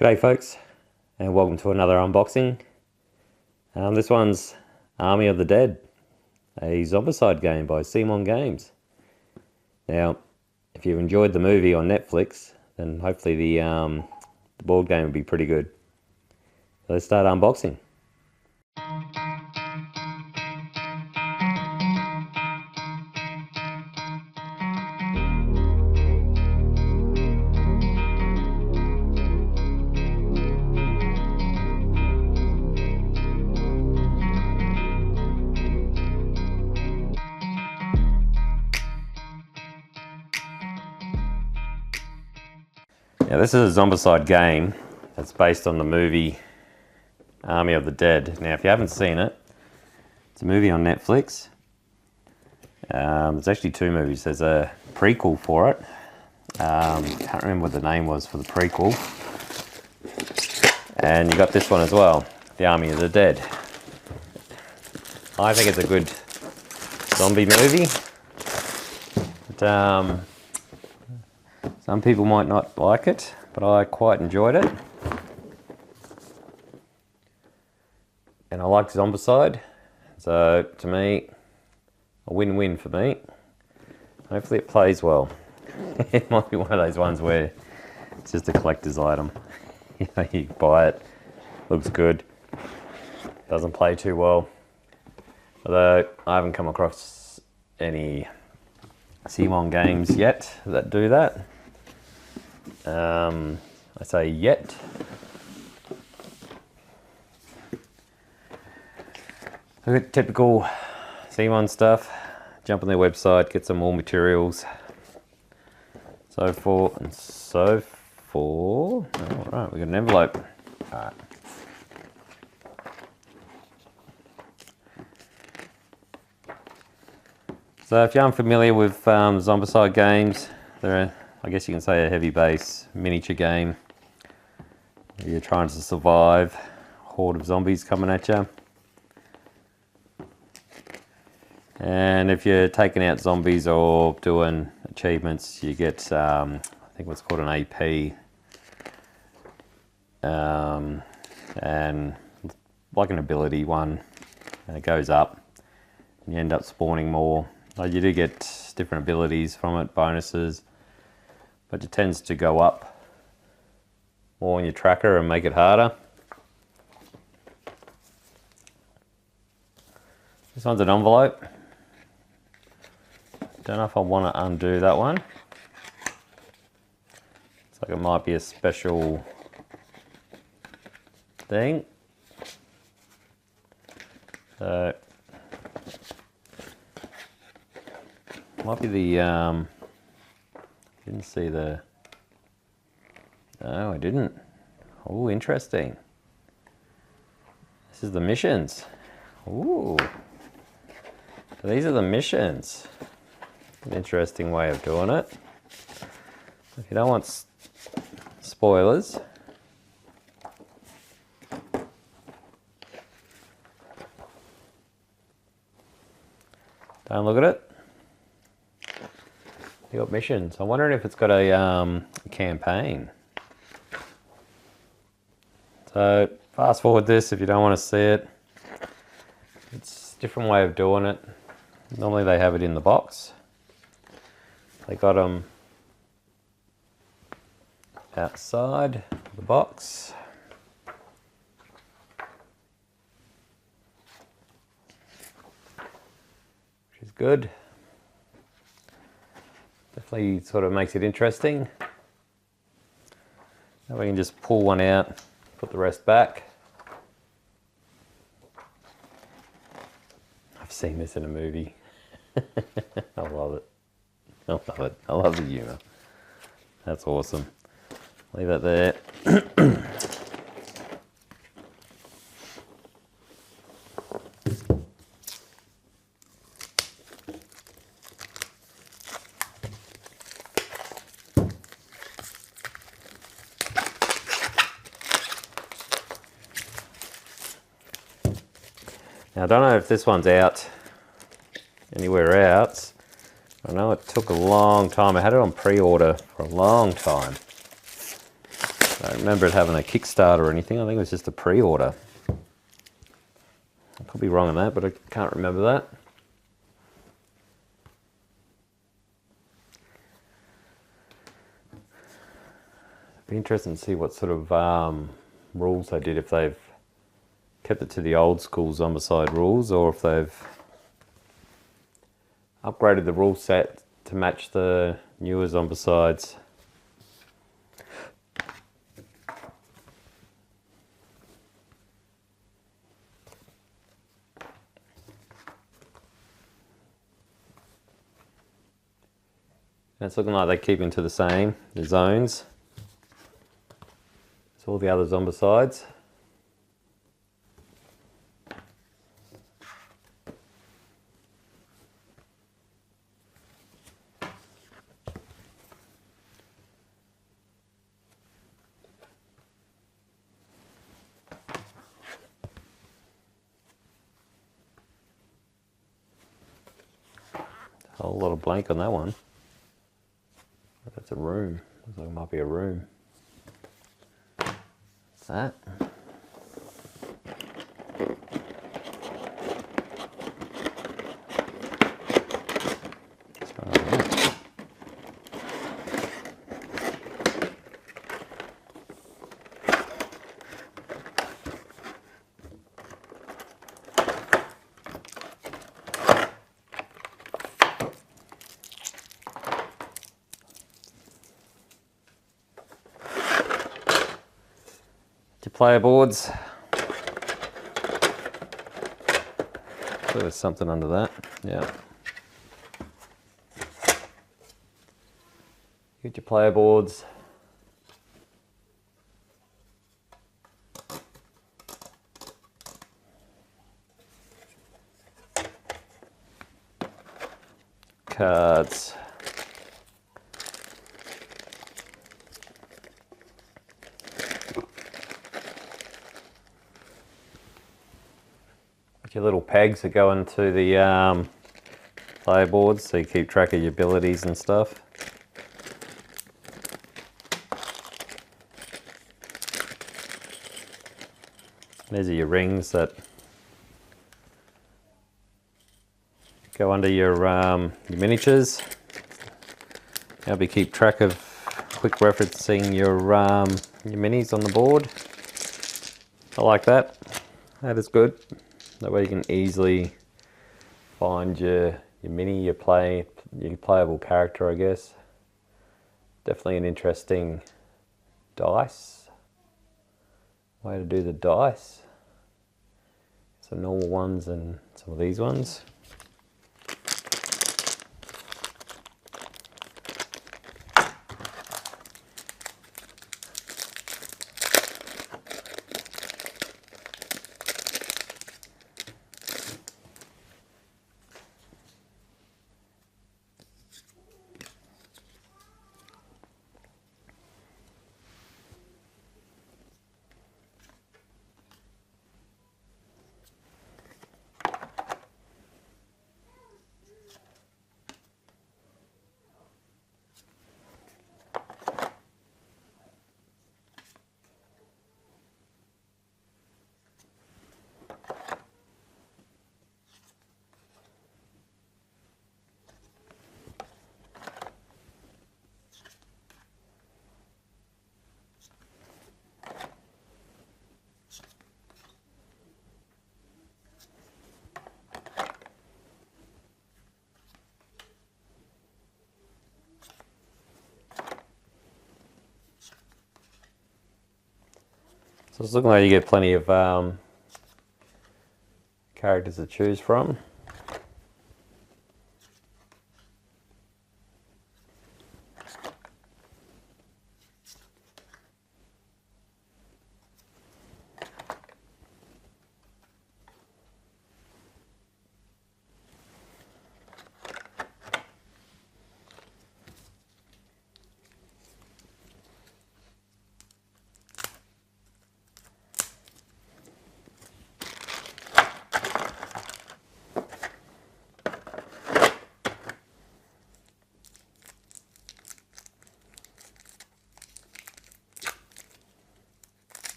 G'day folks, and welcome to another unboxing. This one's Army of the Dead, a zombicide game by Simon Games. Now, if you've enjoyed the movie on Netflix, then hopefully the board game will be pretty good. So let's start unboxing. Now this is a zombicide game that's based on the movie Army of the Dead. Now if you haven't seen it, it's a movie on Netflix. There's actually two movies. There's a prequel for it. Can't remember what the name was for the prequel. And you got this one as well, The Army of the Dead. I think it's a good zombie movie. But, some people might not like it, but I quite enjoyed it. And I like zombicide, so to me, a win-win for me. Hopefully it plays well. It might be one of those ones where it's just a collector's item. You know, you buy it, looks good, doesn't play too well. Although I haven't come across any Simon games yet that do that. I say yet. Look at typical C1 stuff. Jump on their website, get some more materials, so forth and so forth. All right, we got an envelope. All right. So if you're unfamiliar with zombicide games, they're I guess you can say a heavy base miniature game. You're trying to survive a horde of zombies coming at you. And if you're taking out zombies or doing achievements, you get, I think what's called an AP. And like an ability one, and it goes up. And you end up spawning more. Like you do get different abilities from it, bonuses. But it tends to go up more on your tracker and make it harder. This one's an envelope. Don't know if I want to undo that one. Looks like it might be a special thing. So, might be the didn't see the... No, I didn't. Oh, interesting. This is the missions. Ooh. So these are the missions. An interesting way of doing it. If you don't want spoilers, don't look at it. You got missions. I'm wondering if it's got a campaign. So fast forward this if you don't want to see it. It's a different way of doing it. Normally they have it in the box. They got them outside the box. Which is good. Definitely sort of makes it interesting. Now we can just pull one out, put the rest back. I've seen this in a movie. I love it. I love it. I love the humour. That's awesome. Leave that there. Now I don't know if this one's out anywhere else. I know it took a long time. I had it on pre-order for a long time. I don't remember it having a Kickstarter or anything. I think it was just a pre-order. I could be wrong on that, but I can't remember that. Be interesting to see what sort of rules they did, if they've kept it to the old school zombicide rules or if they've upgraded the rule set to match the newer zombicides. And it's looking like they're keeping to the same, the zones. It's all the other zombicides. A whole lot of blank on that one. That's a room. Looks like it might be a room. What's that? Your player boards. There's something under that. Yeah. Get your player boards. Cards. Your little pegs that go into the player boards, so you keep track of your abilities and stuff. These are your rings that go under your miniatures. Help you keep track of quick referencing your minis on the board. I like that. That is good. That way you can easily find your mini, your playable character, I guess. Definitely an interesting dice. Way to do the dice. Some normal ones and some of these ones. So it's looking like you get plenty of characters to choose from.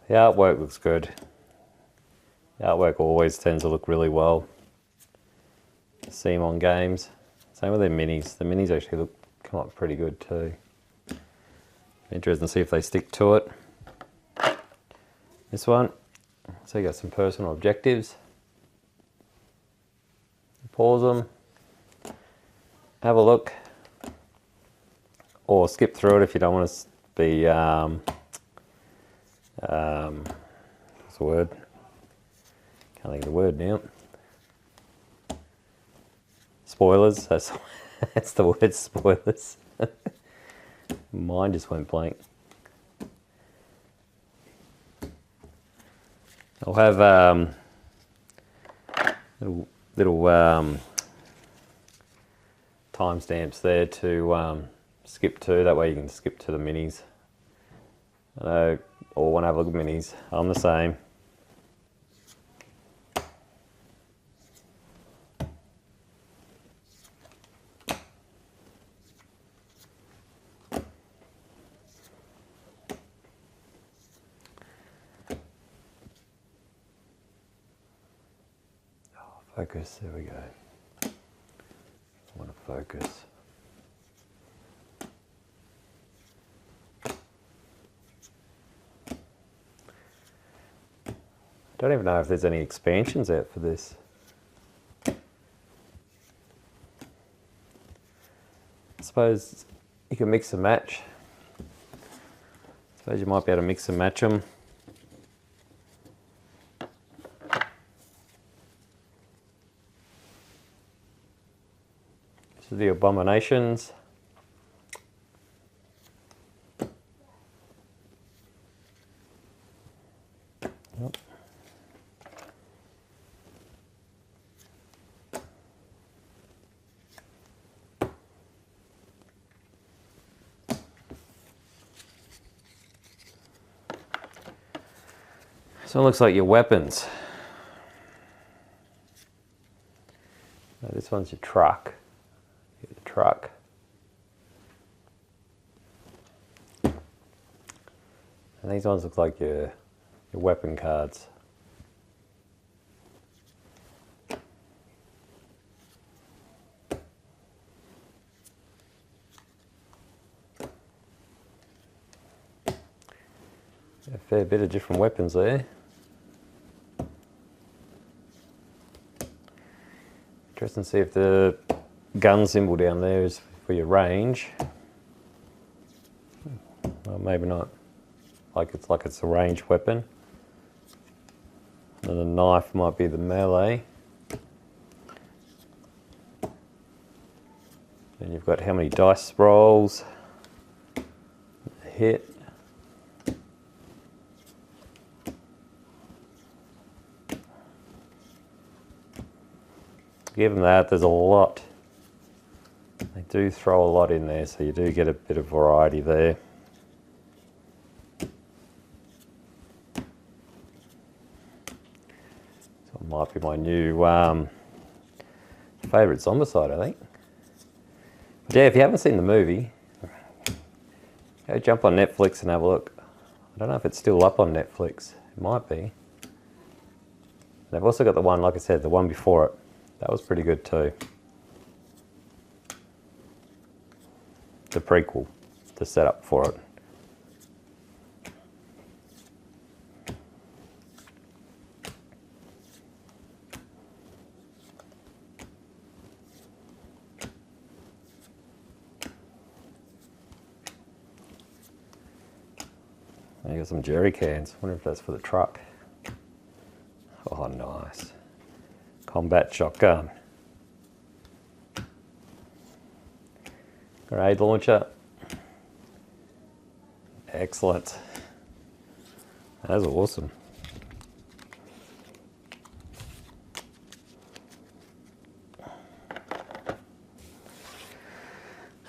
The artwork looks good. The artwork always tends to look really well. See them on games. Same with their minis. The minis actually come up pretty good too. Interesting to see if they stick to it. This one, so you got some personal objectives. Pause them, have a look, or skip through it if you don't want to be, what's the word? Can't think of the word now. Spoilers, that's the word, spoilers. Mine just went blank. I'll have little timestamps there to skip to. That way you can skip to the minis. I know, or want to have a look at minis. I'm the same. Focus, there we go. I want to focus. I don't even know if there's any expansions out for this. I suppose you can mix and match. I suppose you might be able to mix and match them. The Abominations. Yep. So it looks like your weapons. Now this one's your truck. Truck. And these ones look like your weapon cards. A fair bit of different weapons there. Interesting to see if the gun symbol down there is for your range. Well, maybe not. Like it's a ranged weapon. And the knife might be the melee. Then you've got how many dice rolls. Hit. Given that, there's a lot. They do throw a lot in there, so you do get a bit of variety there. So it might be my new favourite zombicide, I think. But yeah, if you haven't seen the movie, go jump on Netflix and have a look. I don't know if it's still up on Netflix. It might be. They've also got the one, like I said, the one before it. That was pretty good too. The prequel, the setup for it. And you got some jerry cans. I wonder if that's for the truck. Oh, nice. Combat shotgun. Grenade launcher. Excellent. That's awesome.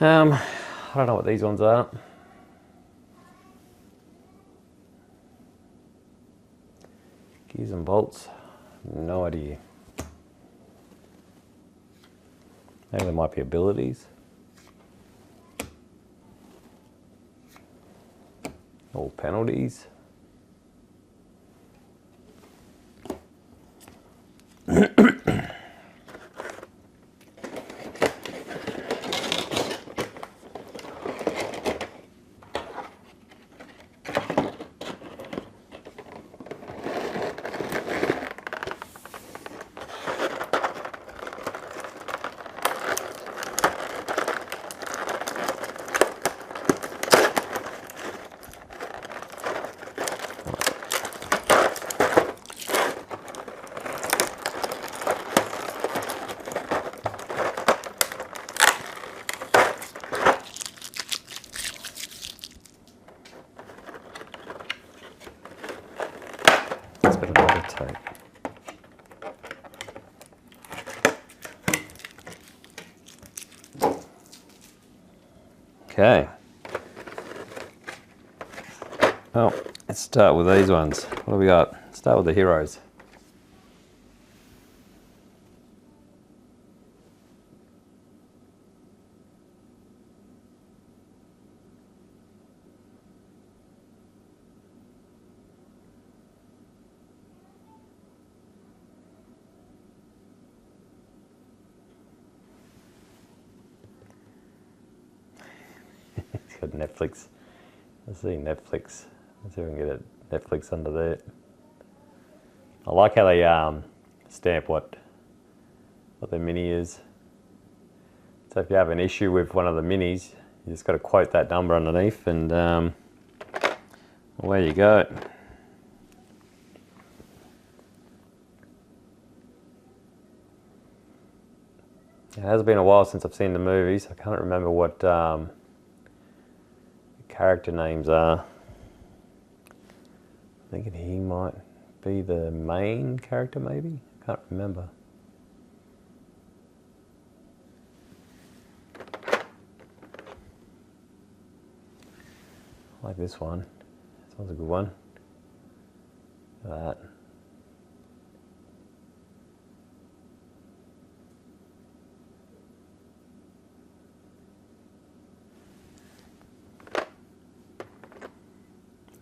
I don't know what these ones are. Gears and bolts. No idea. Maybe there might be abilities. Or penalties. Okay. Well, let's start with these ones. What do we got? Start with the heroes. It's got Netflix. Let's see Netflix. Let's see if we can get it Netflix under there. I like how they stamp what their mini is. So if you have an issue with one of the minis, you just got to quote that number underneath, and away you go. It has been a while since I've seen the movies. I can't remember what the character names are. I think he might be the main character, maybe? I can't remember. I like this one. This one's a good one. Look at that.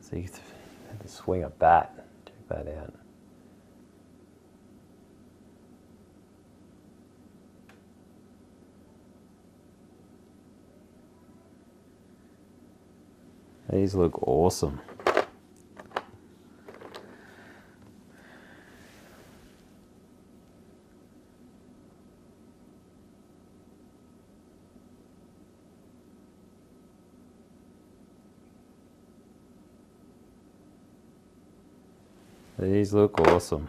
So you had to swing a bat. Check that out. These look awesome. These look awesome.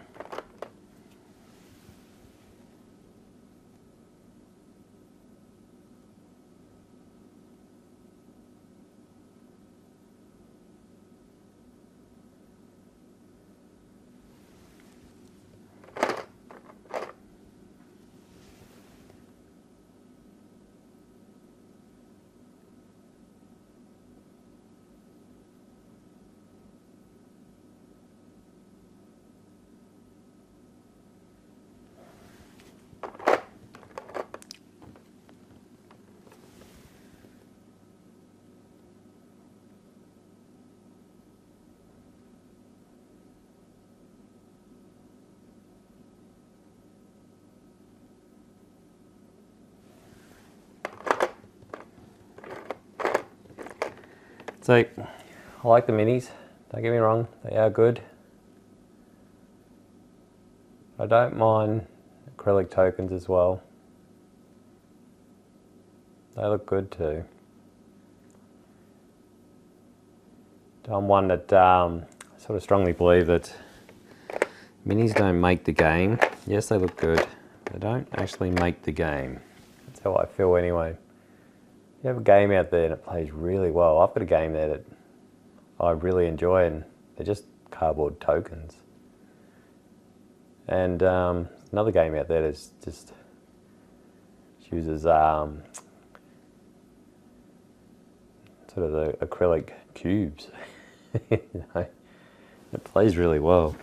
So, I like the minis, don't get me wrong, they are good. I don't mind acrylic tokens as well. They look good too. I'm one that sort of strongly believe that minis don't make the game. Yes, they look good. They don't actually make the game. That's how I feel anyway. You have a game out there and it plays really well. I've got a game there that I really enjoy, and they're just cardboard tokens. And another game out there that just uses sort of the acrylic cubes. You know, it plays really well.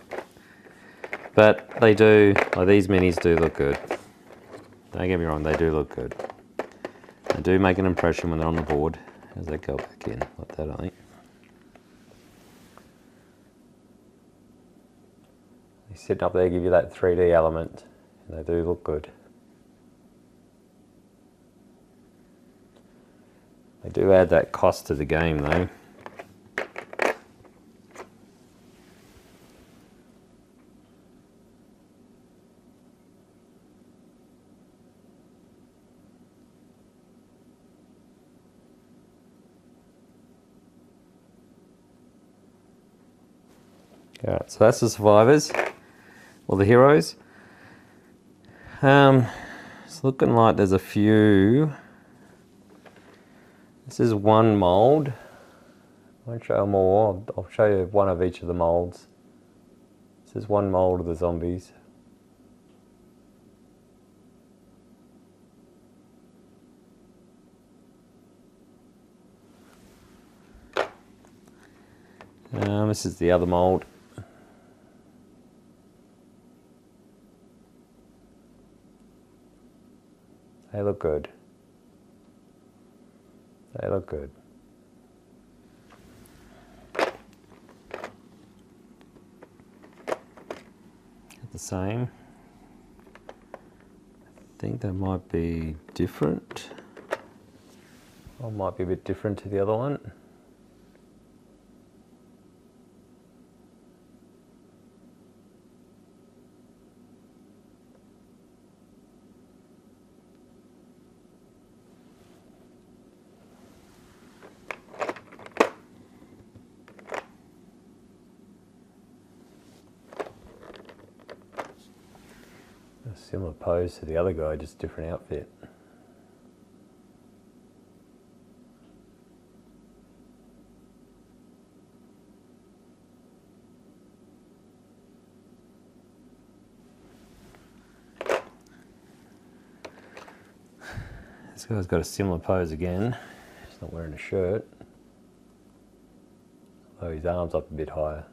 But they do, like these minis do look good. Don't get me wrong, they do look good. They do make an impression when they're on the board as they go back in, like that, I think. They sit up there, give you that 3D element, and they do look good. They do add that cost to the game though. Alright, so that's the survivors, or the heroes. It's looking like there's a few. This is one mould. I won't show more, I'll show you one of each of the moulds. This is one mould of the zombies. This is the other mould. They look good. They look good. The same. I think they might be different. Or might be a bit different to the other one. A similar pose to the other guy, just different outfit. This guy's got a similar pose again. He's not wearing a shirt. Although his arm's up a bit higher.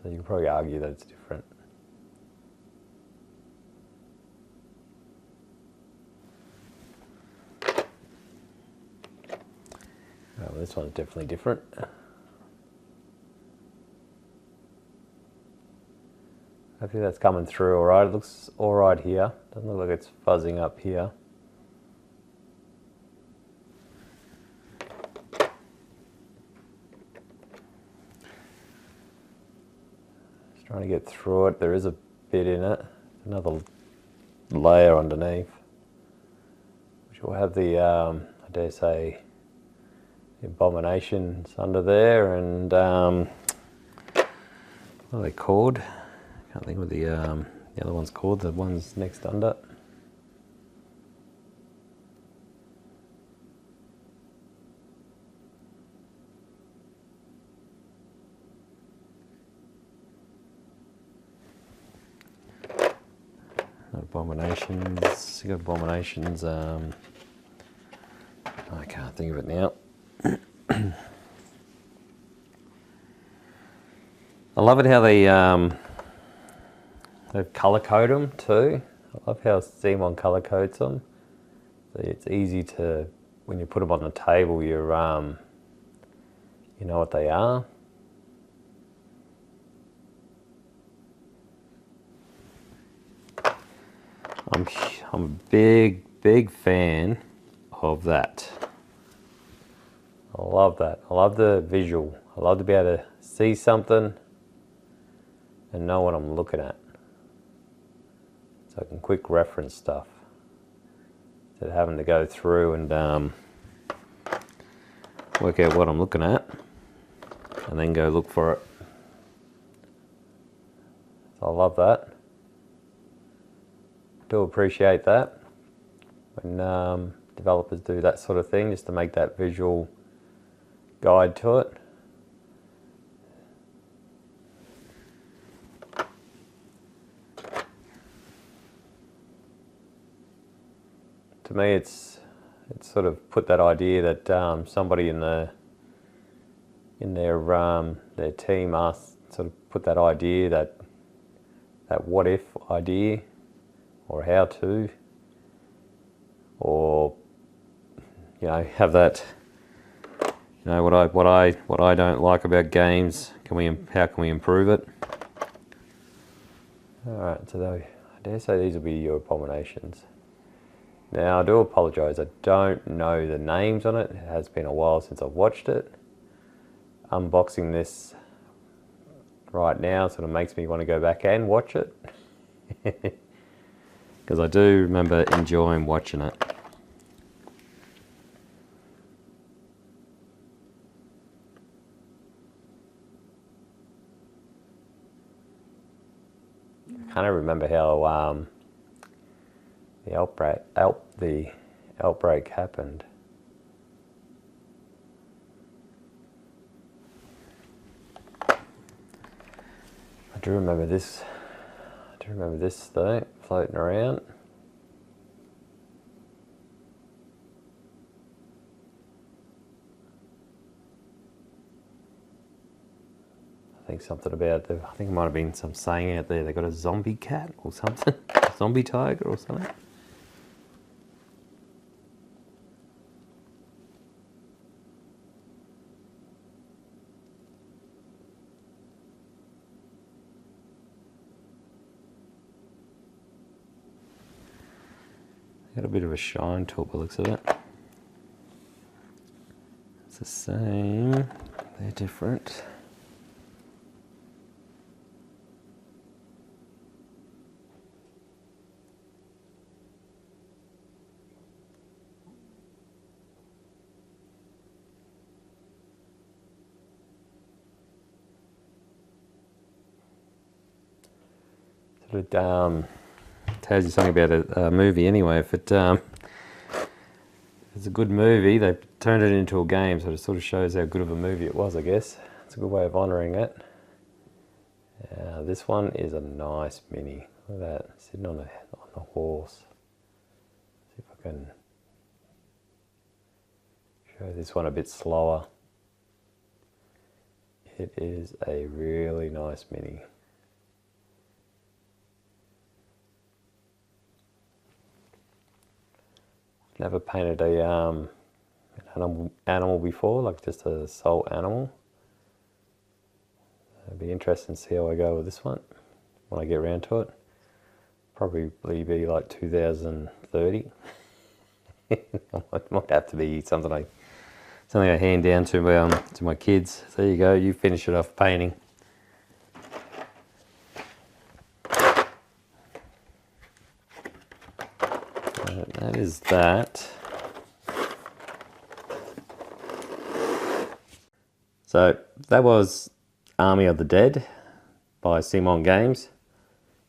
So you can probably argue that it's different. Well, this one's definitely different. Hopefully that's coming through alright. It looks alright here. Doesn't look like it's fuzzing up here. Just trying to get through it. There is a bit in it. Another layer underneath. Which will have the, I dare say, Abominations under there, and what are they called? Can't think what the other one's called. The one's next under. Not Abominations. You got Abominations. I can't think of it now. I love it how they colour code them too. I love how Simon colour codes them. So it's easy to, when you put them on the table, you know what they are. I'm a big fan of that. I love that. I love the visual. I love to be able to see something and know what I'm looking at. So I can quick reference stuff instead of having to go through and work out what I'm looking at and then go look for it. So I love that. Do appreciate that when developers do that sort of thing, just to make that visual guide to it. To me, it's sort of put that idea that somebody in their team asked, sort of put that idea, that what if idea, or how to, or have that. What I don't like about games. How can we improve it? All right, so I dare say these will be your Abominations. Now I do apologise. I don't know the names on it. It has been a while since I've watched it. Unboxing this right now sort of makes me want to go back and watch it, because I do remember enjoying watching it. I can't remember how the outbreak happened. I do remember this. Though, floating around. think something about the, I think it might have been some saying out there. They got a zombie cat or something, zombie tiger or something. Got a bit of a shine to it by the looks of it. It's the same, they're different. Sort of tells you something about a movie anyway. If it's a good movie, they turned it into a game, so it sort of shows how good of a movie it was, I guess. It's a good way of honouring it. This one is a nice mini. Look at that, sitting on a horse. See if I can show this one a bit slower. It is a really nice mini. Never painted an animal before, like just a sole animal. It'd be interesting to see how I go with this one when I get around to it. Probably be like 2030. It might have to be something I hand down to my kids. So there you go. You finish it off painting. That is that. So that was Army of the Dead by Simon Games.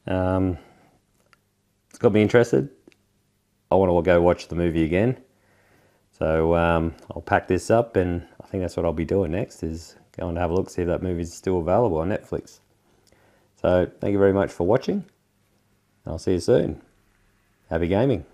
It's got me interested. I want to go watch the movie again. So I'll pack this up, and I think that's what I'll be doing next, is going to have a look, see if that movie is still available on Netflix. So thank you very much for watching. I'll see you soon. Happy gaming.